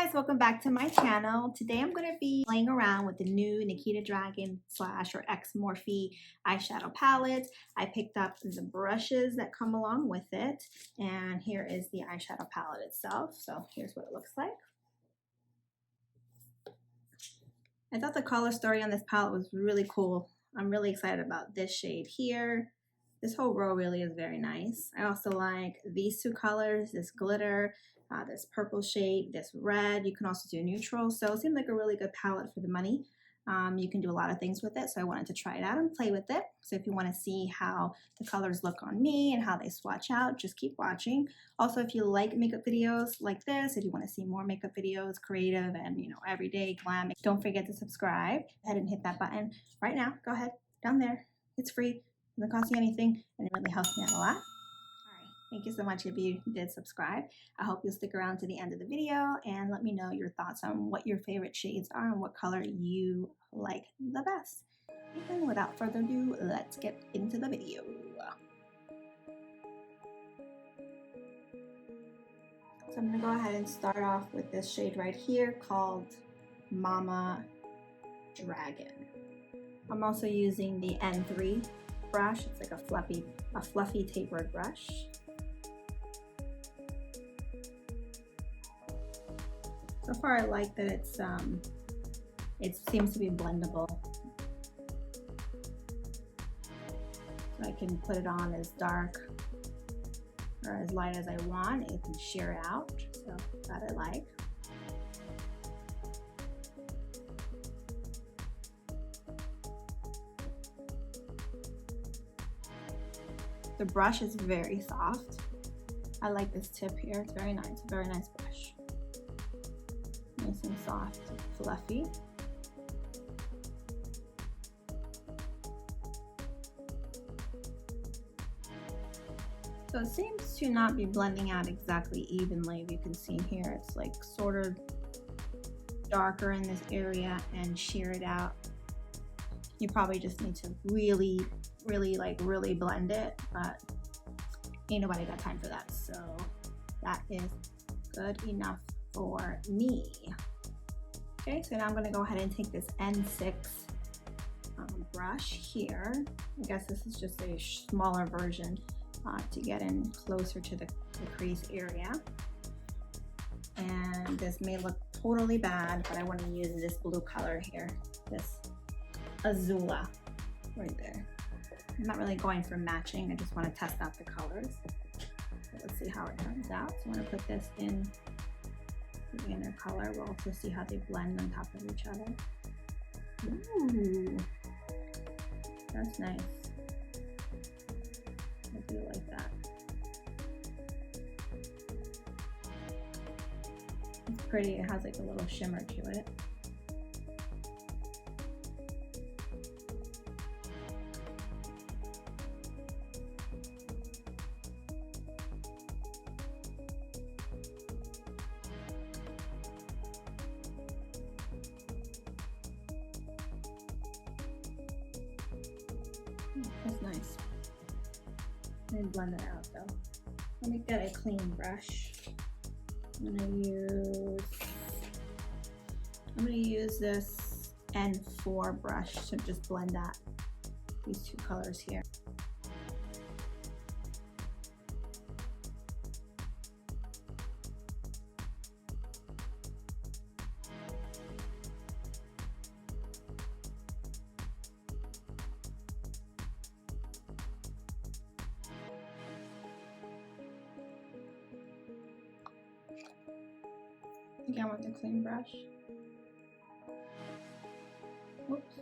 guys, welcome back to my channel. Today I'm going to be playing around with the new Nikita Dragun / X Morphe eyeshadow palette. I picked up the brushes that come along with it, and here is the eyeshadow palette itself. So here's what it looks like. I thought the color story on this palette was really cool. I'm really excited about this shade here. This whole row really is very nice. I also like these two colors, this glitter, this purple shade, this red. You can also do neutral. So it seemed like a really good palette for the money. You can do a lot of things with it. So I wanted to try it out and play with it. So if you want to see how the colors look on me and how they swatch out, just keep watching. Also, if you like makeup videos like this, if you want to see more makeup videos, creative and, you know, everyday glam, don't forget to subscribe. Go ahead and hit that button right now. Go ahead, down there. It's free. It doesn't cost you anything, and it really helps me out a lot. Thank you so much if you did subscribe. I hope you'll stick around to the end of the video and let me know your thoughts on what your favorite shades are and what color you like the best. And without further ado, let's get into the video. So I'm going to go ahead and start off with this shade right here called Mama Dragon. I'm also using the N3 brush. It's like a fluffy tapered brush. So far I like that it seems to be blendable. So I can put it on as dark or as light as I want. It can sheer it out, so that I like. The brush is very soft. I like this tip here. It's very nice. Very nice brush. Nice and soft, fluffy. So it seems to not be blending out exactly evenly. If you can see here, it's like sort of darker in this area and sheer it out. You probably just need to really blend it, but ain't nobody got time for that, so that is good enough for me. Okay, so now I'm going to go ahead and take this N6 brush here. I guess this is just a smaller version to get in closer to the crease area, and this may look totally bad, but I want to use this blue color here, this Azula right there. I'm not really going for matching, I just want to test out the colors. So let's see how it turns out. So I'm going to put this in the inner color. We'll also see how they blend on top of each other. Ooh, that's nice. I do like that. It's pretty, it has like a little shimmer to it. That's nice. Let me blend it out though. Let me get a clean brush. I'm gonna use this N4 brush to just blend out these two colors here. Again with the clean brush. Oops.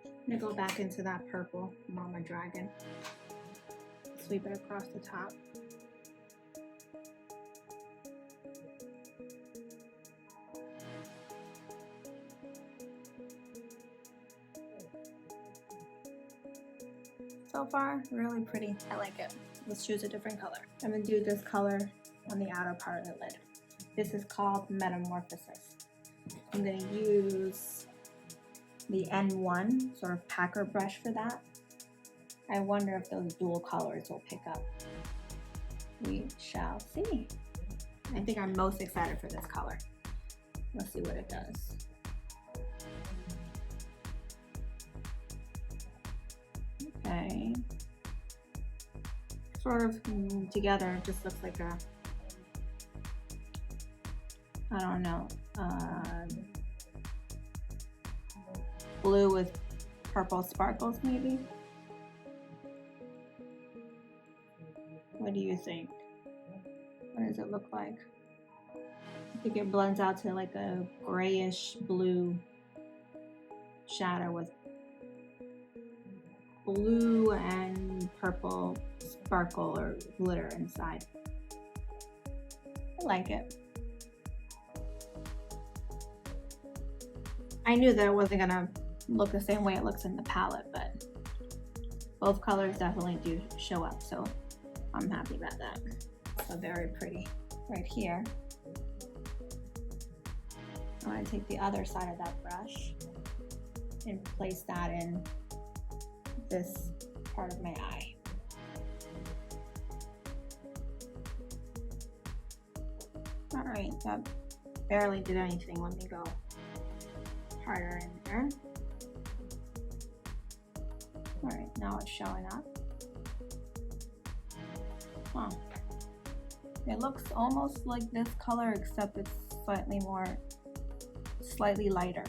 I'm gonna go back into that purple Mama Dragon. Sweep it across the top. So far, really pretty. I like it. Let's choose a different color. I'm gonna do this color on the outer part of the lid. This is called Metamorphosis. I'm gonna use the N1 sort of packer brush for that. I wonder if those dual colors will pick up. We shall see. I think I'm most excited for this color. Let's see what it does. Okay. Sort of together, it just looks like a, I don't know, blue with purple sparkles maybe? What do you think? What does it look like? I think it blends out to like a grayish blue shadow with blue and purple sparkle or glitter inside. I like it. I knew that it wasn't gonna look the same way it looks in the palette, but both colors definitely do show up, so I'm happy about that. So very pretty right here. I'm gonna take the other side of that brush and place that in this part of my eye. All right, that barely did anything. Let me go harder in there. All right, now it's showing up. Huh. It looks almost like this color, except it's slightly lighter.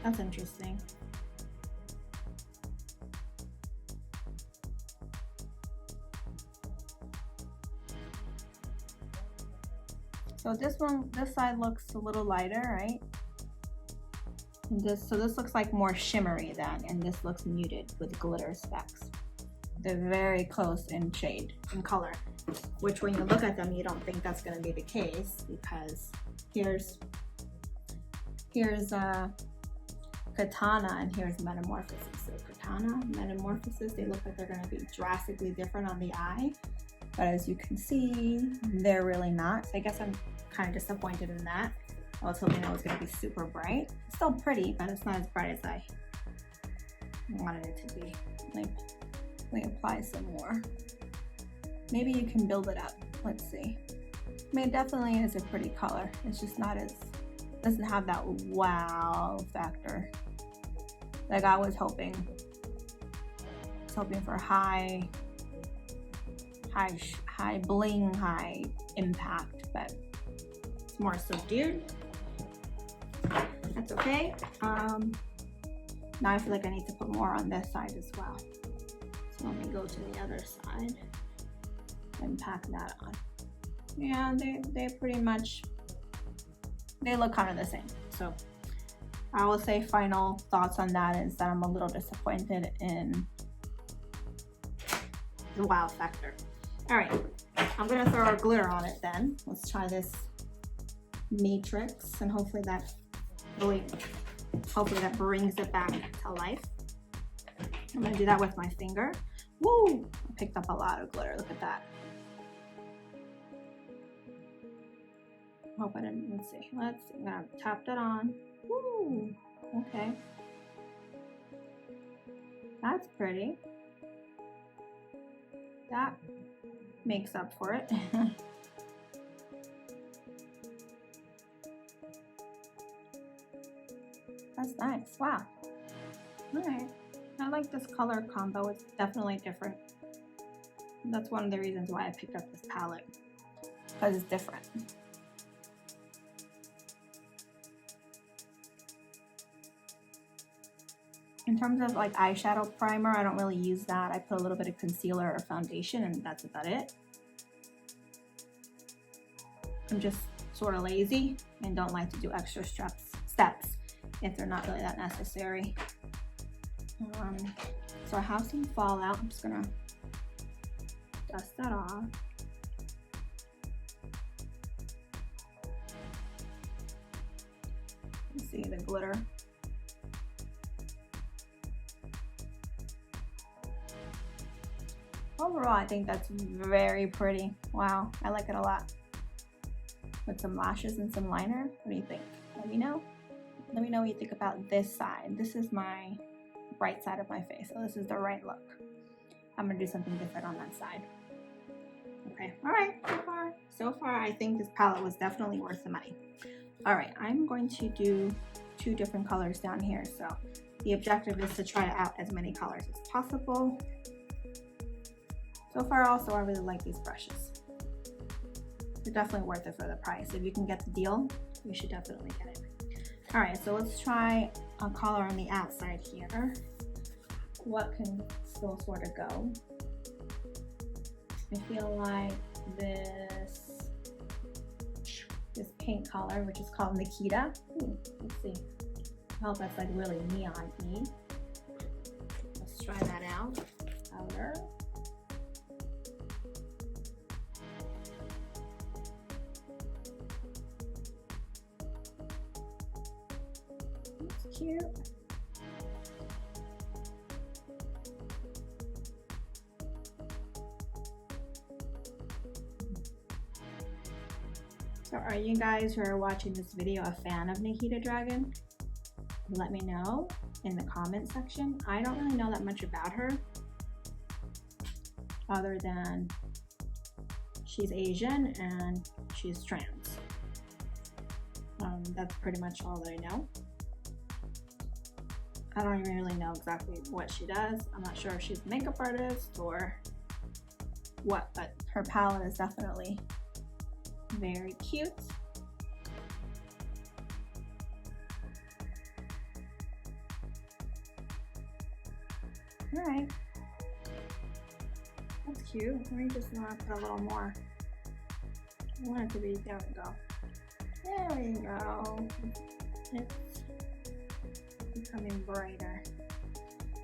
That's interesting. So this side looks a little lighter, right? So this looks like more shimmery then, and this looks muted with glitter specks. They're very close in shade and color, which when you look at them, you don't think that's going to be the case, because here's Katana and here's Metamorphosis. So Katana, Metamorphosis, they look like they're going to be drastically different on the eye, but as you can see, they're really not. So I guess I'm kind of disappointed in that. I was hoping it was going to be super bright. It's still pretty, but it's not as bright as I wanted it to be. Like, let me apply some more. Maybe you can build it up. Let's see. I mean, it definitely is a pretty color. It's just not as, doesn't have that wow factor. Like I was hoping. I was hoping for high bling, high impact, but it's more subdued. That's okay. Now I feel like I need to put more on this side as well. So let me go to the other side and pack that on. Yeah, they pretty much, they look kind of the same. So I will say final thoughts on that is that I'm a little disappointed in the wow factor. All right, I'm gonna throw our glitter on it then. Let's try this matrix and hopefully that brings it back to life. I'm gonna do that with my finger. Woo! I picked up a lot of glitter, look at that. Hope I didn't, let's see, I'm gonna tap that on. Woo! Okay. That's pretty. That makes up for it. That's nice, wow. All right, I like this color combo, it's definitely different. That's one of the reasons why I picked up this palette, because it's different. In terms of like eyeshadow primer, I don't really use that. I put a little bit of concealer or foundation and that's about it. I'm just sort of lazy and don't like to do extra steps if they're not really that necessary. So I have some fallout. I'm just gonna dust that off. You see the glitter. Overall, I think that's very pretty. Wow, I like it a lot. With some lashes and some liner, what do you think? Let me know. Let me know what you think about this side. This is my right side of my face, so this is the right look. I'm gonna do something different on that side. Okay, all right, so far I think this palette was definitely worth the money. All right, I'm going to do 2 different colors down here. So the objective is to try out as many colors as possible. So far also, I really like these brushes. They're definitely worth it for the price. If you can get the deal, you should definitely get it. All right, so let's try a color on the outside here. What can still sort of go? I feel like this pink color, which is called Nikita. Let's see. I hope that's like really neon-y. Let's try that out. Powder. That's cute. So are you guys who are watching this video a fan of Nikita Dragun? Let me know in the comment section. I don't really know that much about her other than she's Asian and she's trans. That's pretty much all that I know. I don't even really know exactly what she does. I'm not sure if she's a makeup artist or what, but her palette is definitely very cute. All right, that's cute. Let me just want to put a little more. I want it to be, there we go. There we go. It's becoming brighter.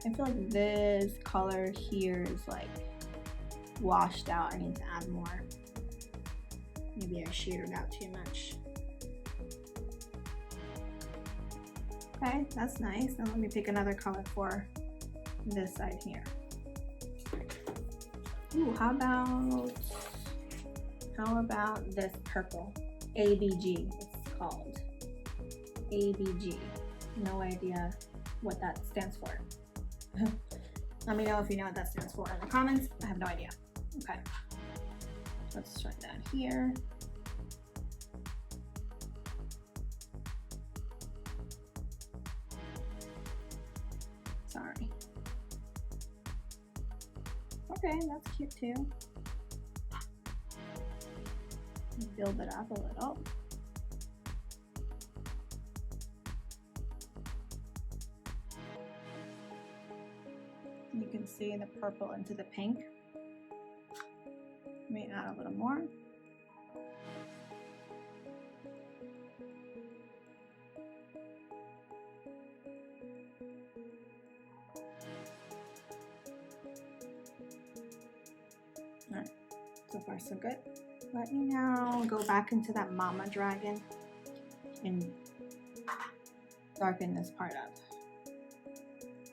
I feel like this color here is like washed out. I need to add more. Maybe I shaded out too much. Okay, that's nice. Now let me pick another color for this side here. Ooh, how about this purple? ABG, it's called. ABG. No idea what that stands for. Let me know if you know what that stands for in the comments. I have no idea. Okay. Let's try that here. Sorry. Okay, that's cute too. Build it up a little. You can see the purple into the pink. Let me add a little more. All right, so far so good. Let me now go back into that Mama Dragun and darken this part up.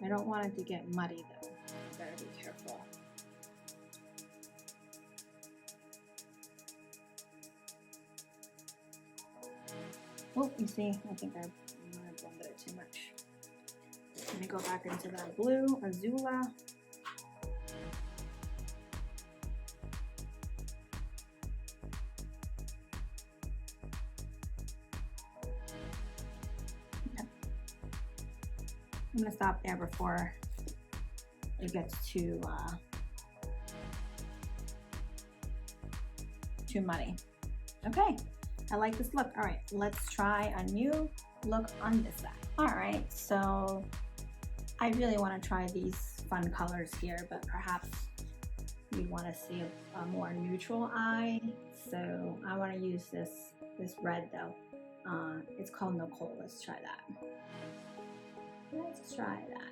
I don't want it to get muddy though. You better be careful. Oh, you see, I think I blended it too much. Let me go back into that blue, Azula. Okay. I'm gonna stop there before it gets too muddy. Okay. I like this look. All right, let's try a new look on this side. All right, so I really want to try these fun colors here, but perhaps you want to see a more neutral eye. So I want to use this red though. It's called Nicole. Let's try that. Let's try that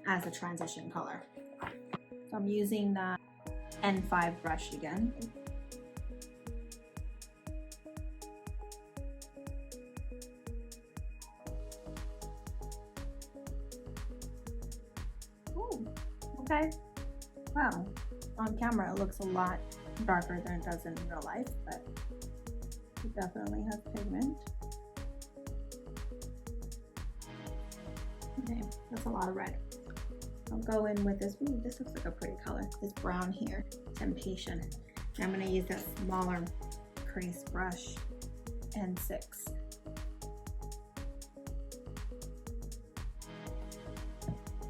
as a transition color. So I'm using the N5 brush again. Okay, wow, on camera it looks a lot darker than it does in real life, but it definitely has pigment. Okay, that's a lot of red. I'll go in with this. Ooh, this looks like a pretty color. This brown here, Temptation. I'm gonna use that smaller crease brush, N6.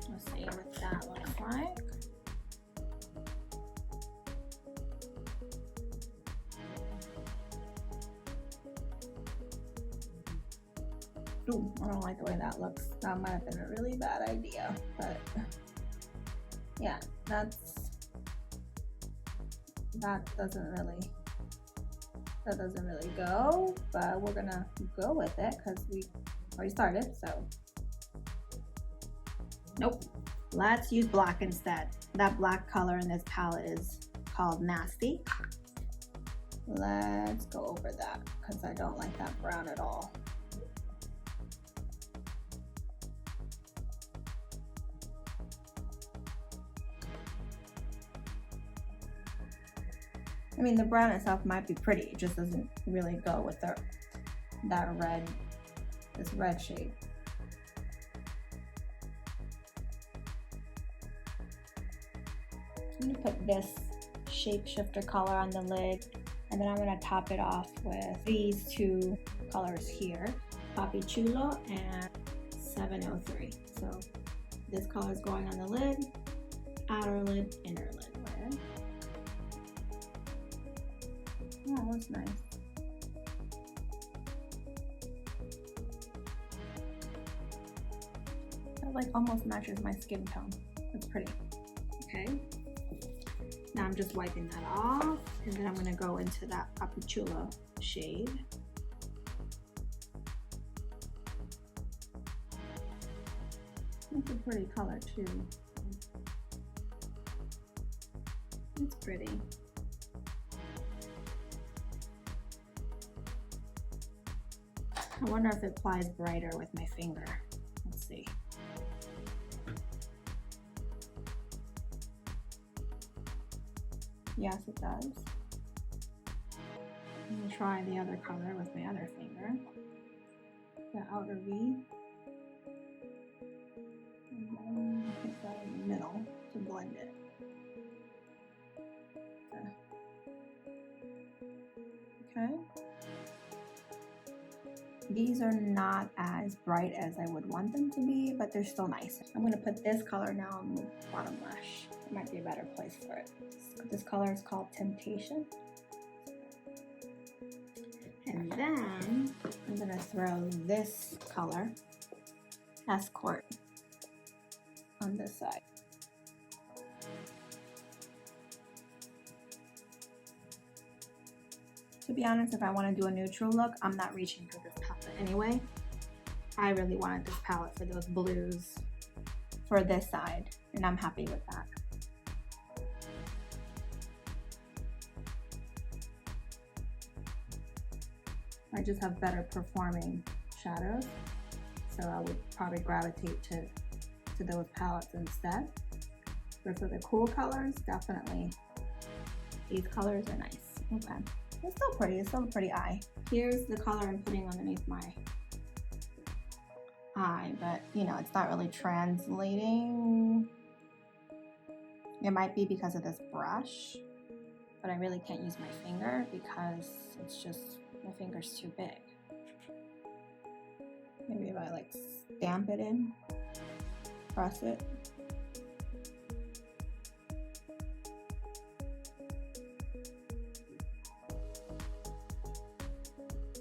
Let's see what that looks like. Ooh, I don't like the way that looks. That might have been a really bad idea, but yeah, that doesn't really go, but we're gonna go with it because we already started, so. Nope, let's use black instead. That black color in this palette is called Nasty. Let's go over that because I don't like that brown at all. I mean, the brown itself might be pretty, it just doesn't really go with this red shade. I'm gonna put this shapeshifter color on the lid, and then I'm gonna top it off with these two colors here, Papi Chulo and 703. So this color is going on the lid, outer lid, inner lid. Oh, that's nice. That like almost matches my skin tone. That's pretty. Okay. Now I'm just wiping that off, and then I'm gonna go into that Papi Chulo shade. It's a pretty color too. It's pretty. I wonder if it applies brighter with my finger. Let's see. Yes, it does. I'm gonna try the other color with my other finger. The outer V. And then put that in the middle to blend it. Okay. These are not as bright as I would want them to be, but they're still nice. I'm gonna put this color now on the bottom lash. It might be a better place for it. This color is called Temptation. And then I'm gonna throw this color, Escort, on this side. To be honest, if I want to do a neutral look, I'm not reaching for this palette anyway. I really wanted this palette for those blues for this side, and I'm happy with that. I just have better performing shadows, so I would probably gravitate to those palettes instead. But for the cool colors, definitely these colors are nice. Okay. It's still pretty, it's still a pretty eye. Here's the color I'm putting underneath my eye, but you know, it's not really translating. It might be because of this brush, but I really can't use my finger because it's just, my finger's too big. Maybe if I like stamp it in, press it.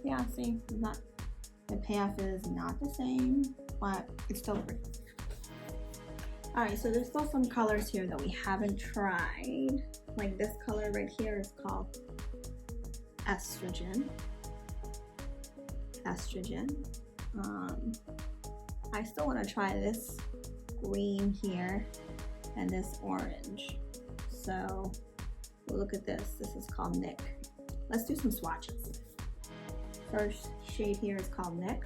Yeah, see, the payoff is not the same, but it's still pretty. All right, so there's still some colors here that we haven't tried. Like this color right here is called Estrogen. I still want to try this green here and this orange. So look at this. This is called Nick. Let's do some swatches. First shade here is called Nick.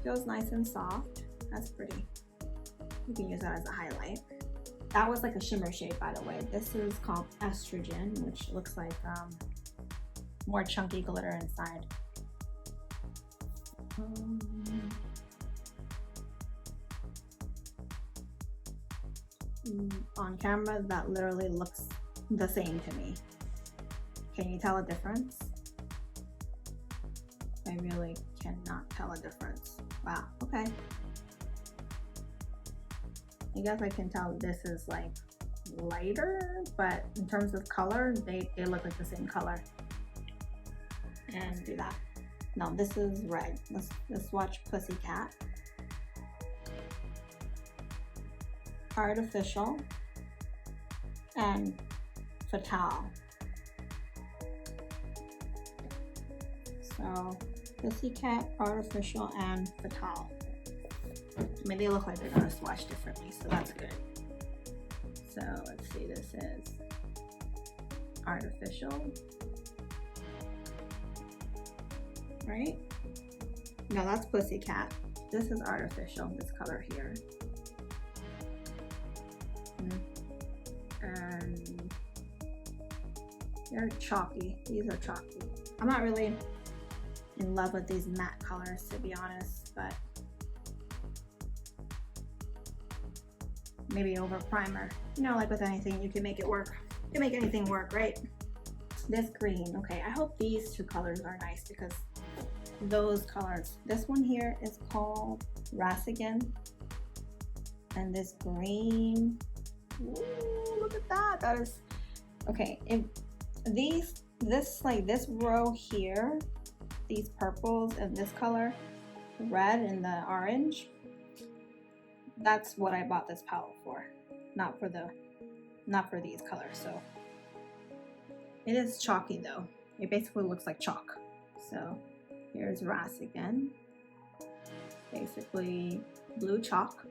Feels nice and soft. That's pretty. You can use that as a highlight. That was like a shimmer shade, by the way. This is called Estrogen, which looks like more chunky glitter inside. on camera that literally looks the same to me. Can you tell a difference? I really cannot tell a difference. Wow, okay. I guess I can tell this is like lighter, but in terms of color, they look like the same color. And do that. No, this is red. Let's swatch Pussycat. Artificial and Fatale. So Pussycat, Artificial, and Fatale. I mean, they look like they're gonna swatch differently, so that's good. So let's see, this is Artificial, right? No, that's Pussycat. This is Artificial, this color here. And they're chalky. These are chalky. I'm not really in love with these matte colors, to be honest, but maybe over primer. You know, like with anything, you can make it work. You can make anything work, right? This green, okay, I hope these two colors are nice because those colors, this one here is called Estrogen, and this green, ooh, look at that. That is, okay, if this row here, these purples and this color, the red and the orange, that's what I bought this palette for, not for these colors. So it is chalky though. It basically looks like chalk. So here's Estrogen, basically blue chalk,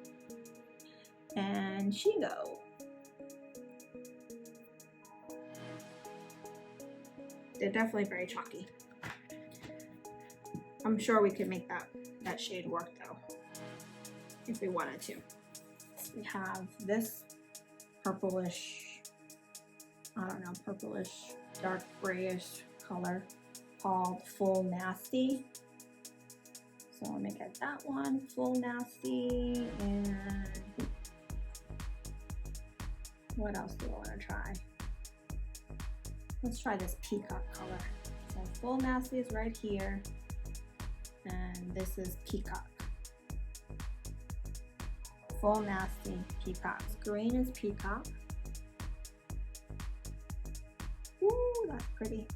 and Shigo. They're definitely very chalky. I'm sure we could make that shade work though, if we wanted to. We have this purplish, I don't know, purplish, dark grayish color called Full Nasty. So let me get that one, Full Nasty, and what else do I want to try? Let's try this peacock color. So Full Nasty is right here, and this is peacock. Full Nasty, peacocks. Green is peacock. Ooh, that's pretty.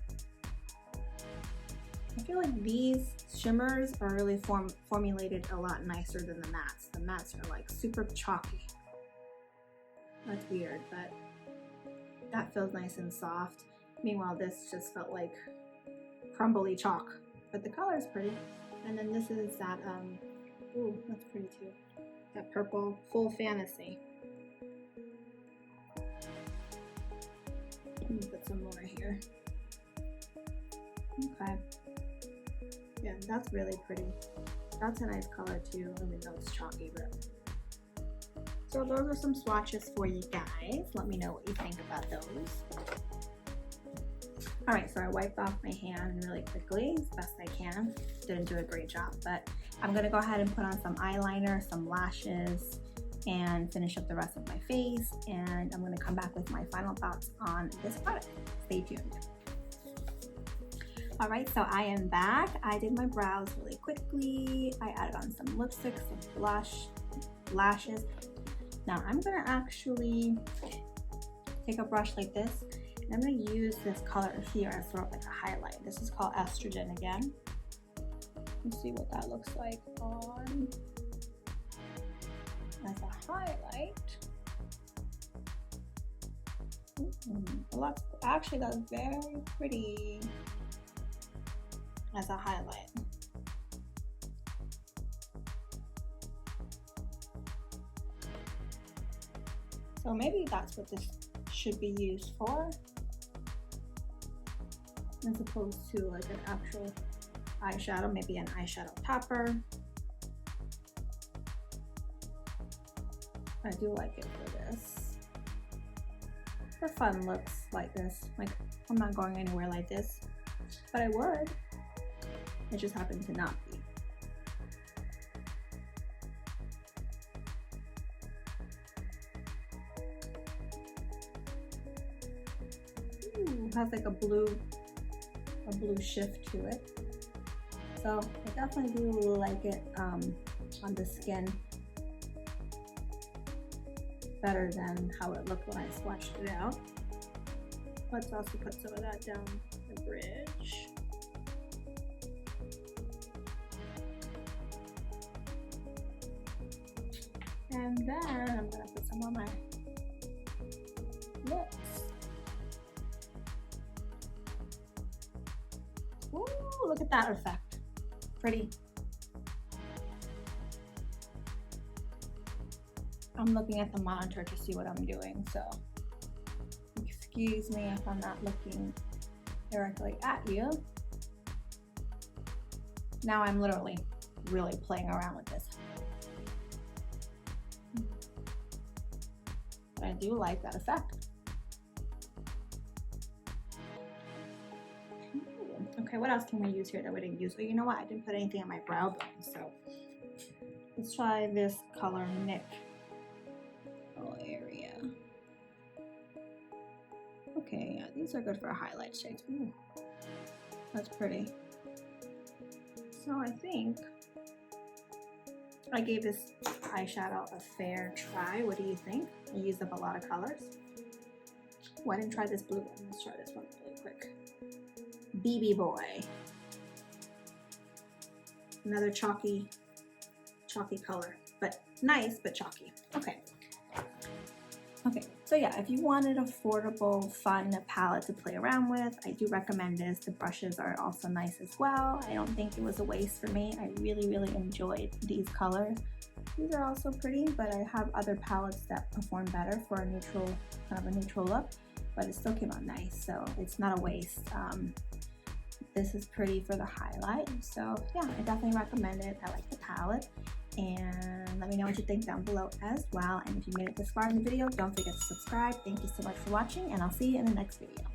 I feel like these shimmers are really formulated a lot nicer than the mattes. The mattes are like super chalky. That's weird, but that feels nice and soft. Meanwhile, this just felt like crumbly chalk, but the color is pretty. And then this is that, ooh, that's pretty too. That purple, Full Fantasy. Let me put some more here. Okay. Yeah, that's really pretty. That's a nice color too, even though it's chalky, but. So those are some swatches for you guys. Let me know what you think about those. All right, so I wiped off my hand really quickly as best I can. Didn't do a great job, but I'm gonna go ahead and put on some eyeliner, some lashes, and finish up the rest of my face. And I'm gonna come back with my final thoughts on this product. Stay tuned. All right, so I am back. I did my brows really quickly. I added on some lipstick, some blush, lashes. Now I'm gonna actually take a brush like this. I'm going to use this color here as sort of like a highlight. This is called Estrogen again. Let's see what that looks like on as a highlight. Actually, that's very pretty as a highlight. So maybe that's what this should be used for, as opposed to like an actual eyeshadow, maybe an eyeshadow topper. I do like it for this. For fun looks like this. Like, I'm not going anywhere like this, but I would. It just happened to not be. It has like a blue shift to it. So I definitely do like it on the skin better than how it looked when I swatched it out. Let's also put some of that down the bridge. And then I'm gonna put some on my lips. Ooh, look at that effect. Pretty. I'm looking at the monitor to see what I'm doing, so excuse me if I'm not looking directly at you. Now I'm literally really playing around with this. But I do like that effect. Okay, what else can we use here that we didn't use? Well, you know what? I didn't put anything on my brow bone, so let's try this color Nick area. Okay, yeah, these are good for highlight shades. Ooh, that's pretty. So I think I gave this eyeshadow a fair try. What do you think? I used up a lot of colors. Oh, I didn't try this blue one. Let's try this one really quick. BB Boy. Another chalky color, but nice, but chalky. Okay, so yeah, if you want an affordable, fun palette to play around with, I do recommend this. The brushes are also nice as well. I don't think it was a waste for me. I really enjoyed these colors. These are also pretty, but I have other palettes that perform better for a neutral, kind of a neutral look, but it still came out nice, so it's not a waste. This is pretty for the highlight, so yeah, I definitely recommend it. I like the palette. And let me know what you think down below as well. And if you made it this far in the video, don't forget to subscribe. Thank you so much for watching, and I'll see you in the next video.